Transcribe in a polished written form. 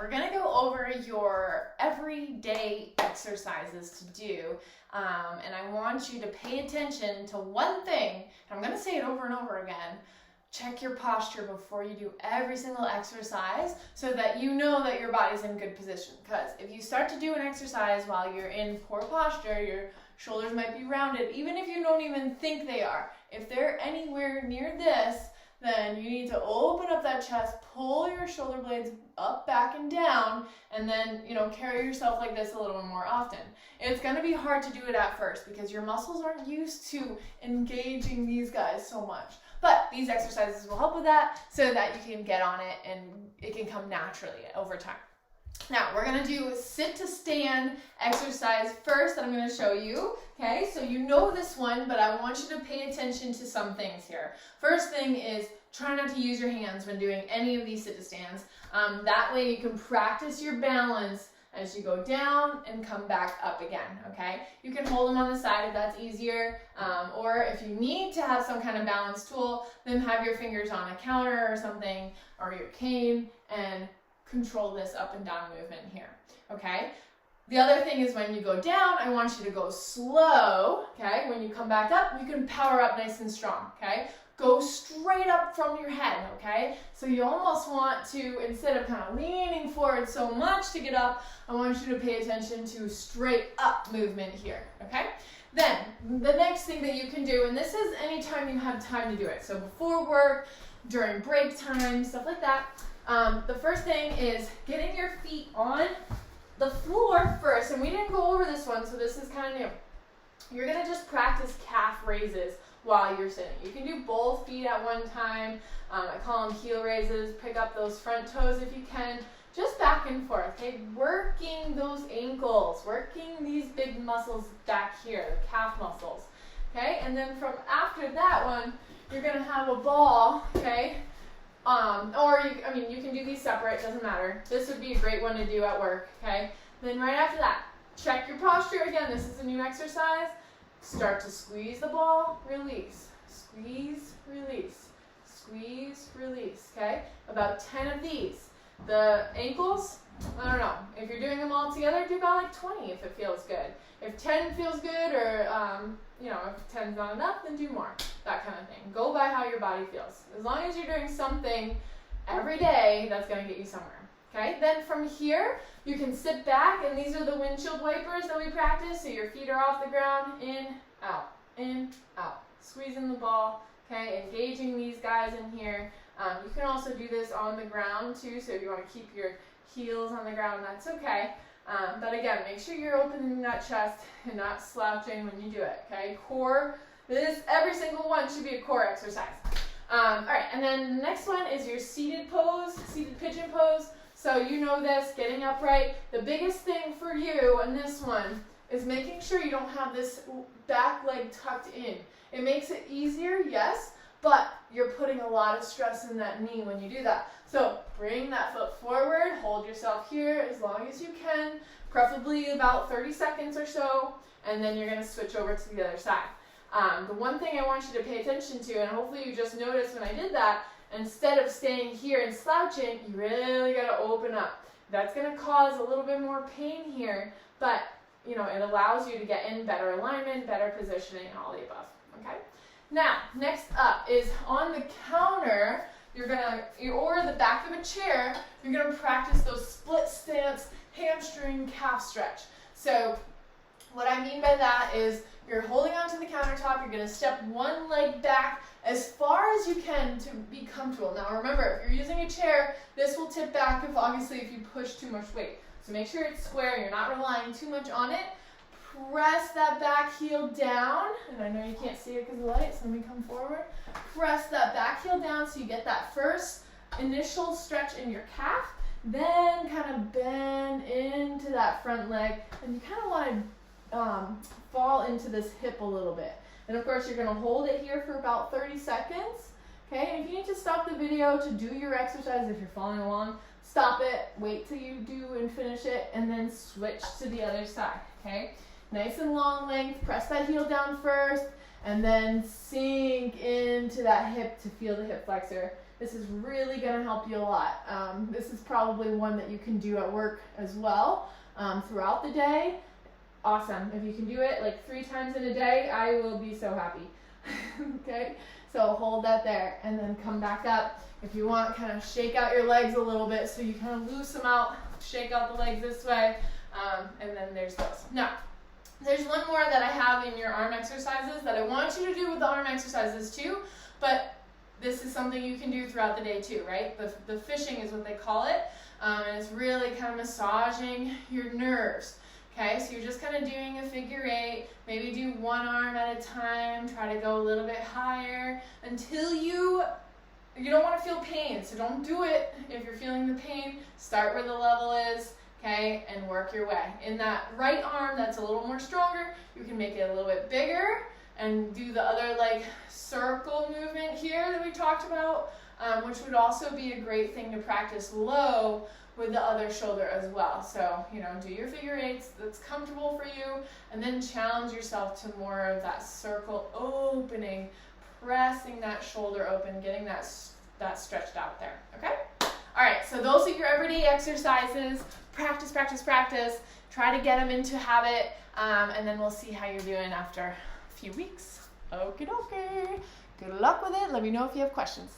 we're going to go over your everyday exercises to do. And I want you to pay attention to one thing. I'm going to say it over and over again. Check your posture before you do every single exercise so that you know that your body's in good position. Because if you start to do an exercise while you're in poor posture, your shoulders might be rounded, even if you don't even think they are. If they're anywhere near this, then you need to open up that chest, pull your shoulder blades up, back, and down, and then, carry yourself like this a little more often. It's going to be hard to do it at first because your muscles aren't used to engaging these guys so much. But these exercises will help with that so that you can get on it and it can come naturally over time. Now, we're going to do a sit to stand exercise first that I'm going to show you. Okay, so you know this one, but I want you to pay attention to some things here. First thing is try not to use your hands when doing any of these sit to stands. That way you can practice your balance as you go down and come back up again, okay? You can hold them on the side if that's easier, or if you need to have some kind of balance tool, then have your fingers on a counter or something, or your cane, and control this up and down movement here, okay? The other thing is when you go down, I want you to go slow, okay? When you come back up, you can power up nice and strong, okay? Go straight up from your head, okay? So you almost want to, instead of kind of leaning forward so much to get up, I want you to pay attention to straight up movement here, okay? Then, the next thing that you can do, and this is anytime you have time to do it, so before work, during break time, stuff like that, the first thing is getting your feet on the floor first, and we didn't go over this one, so this is kind of new. You're going to just practice calf raises while you're sitting. You can do both feet at one time. I call them heel raises. Pick up those front toes if you can. Just back and forth, okay? Working those ankles, working these big muscles back here, the calf muscles, okay? And then from after that one, you're going to have a ball, okay? You can do these separate, doesn't matter. This would be a great one to do at work, okay? Then right after that, check your posture. Again, this is a new exercise. Start to squeeze the ball, release, squeeze, release, squeeze, release, okay? About 10 of these. The ankles, I don't know. If you're doing them all together, do about like 20 if it feels good. If 10 feels good or, if 10's not enough, then do more. That kind of thing. Go by how your body feels. As long as you're doing something every day, that's going to get you somewhere. Okay, then from here, you can sit back, and these are the windshield wipers that we practice, so your feet are off the ground, in, out, squeezing the ball, okay, engaging these guys in here. You can also do this on the ground too, so if you want to keep your heels on the ground, that's okay. But again, make sure you're opening that chest and not slouching when you do it, okay? Core, every single one should be a core exercise. All right, and then the next one is your seated pose, seated pigeon pose. So you know this, getting upright. The biggest thing for you in this one is making sure you don't have this back leg tucked in. It makes it easier, yes, but you're putting a lot of stress in that knee when you do that. So bring that foot forward, hold yourself here as long as you can, preferably about 30 seconds or so, and then you're gonna switch over to the other side. The one thing I want you to pay attention to, and hopefully you just noticed when I did that, instead of staying here and slouching, you really got to open up. That's going to cause a little bit more pain here, but it allows you to get in better alignment, better positioning, and all the above. Okay? Now, next up is on the counter, or the back of a chair, you're going to practice those split stance hamstring calf stretch. So what I mean by that is you're holding onto the countertop, you're going to step one leg back as far as you can to be comfortable. Now remember, if you're using a chair, this will tip back if you push too much weight. So make sure it's square, you're not relying too much on it. Press that back heel down, and I know you can't see it because of the light, so let me come forward. Press that back heel down so you get that first initial stretch in your calf, then kind of bend into that front leg, and you kind of want to fall into this hip a little bit. And of course, you're going to hold it here for about 30 seconds. Okay, and if you need to stop the video to do your exercise, if you're following along, stop it, wait till you do and finish it, and then switch to the other side. Okay, nice and long length, press that heel down first, and then sink into that hip to feel the hip flexor. This is really going to help you a lot. This is probably one that you can do at work as well throughout the day. Awesome. If you can do it like 3 times in a day, I will be so happy. Okay, so hold that there and then come back up. If you want, kind of shake out your legs a little bit so you kind of loose them out, shake out the legs this way, and then there's those. Now, there's one more that I have in your arm exercises that I want you to do with the arm exercises too, but this is something you can do throughout the day too, right? The fishing is what they call it, and it's really kind of massaging your nerves. Okay, so you're just kind of doing a figure 8, maybe do one arm at a time, try to go a little bit higher until you don't want to feel pain, so don't do it if you're feeling the pain. Start where the level is, okay, and work your way. In that right arm that's a little more stronger, you can make it a little bit bigger and do the other like circle movement here that we talked about, which would also be a great thing to practice low with the other shoulder as well. So, do your figure 8s that's comfortable for you, and then challenge yourself to more of that circle opening, pressing that shoulder open, getting that stretched out there, okay? All right, so those are your everyday exercises. Practice, practice, practice. Try to get them into habit, and then we'll see how you're doing after a few weeks. Okie dokie. Good luck with it. Let me know if you have questions.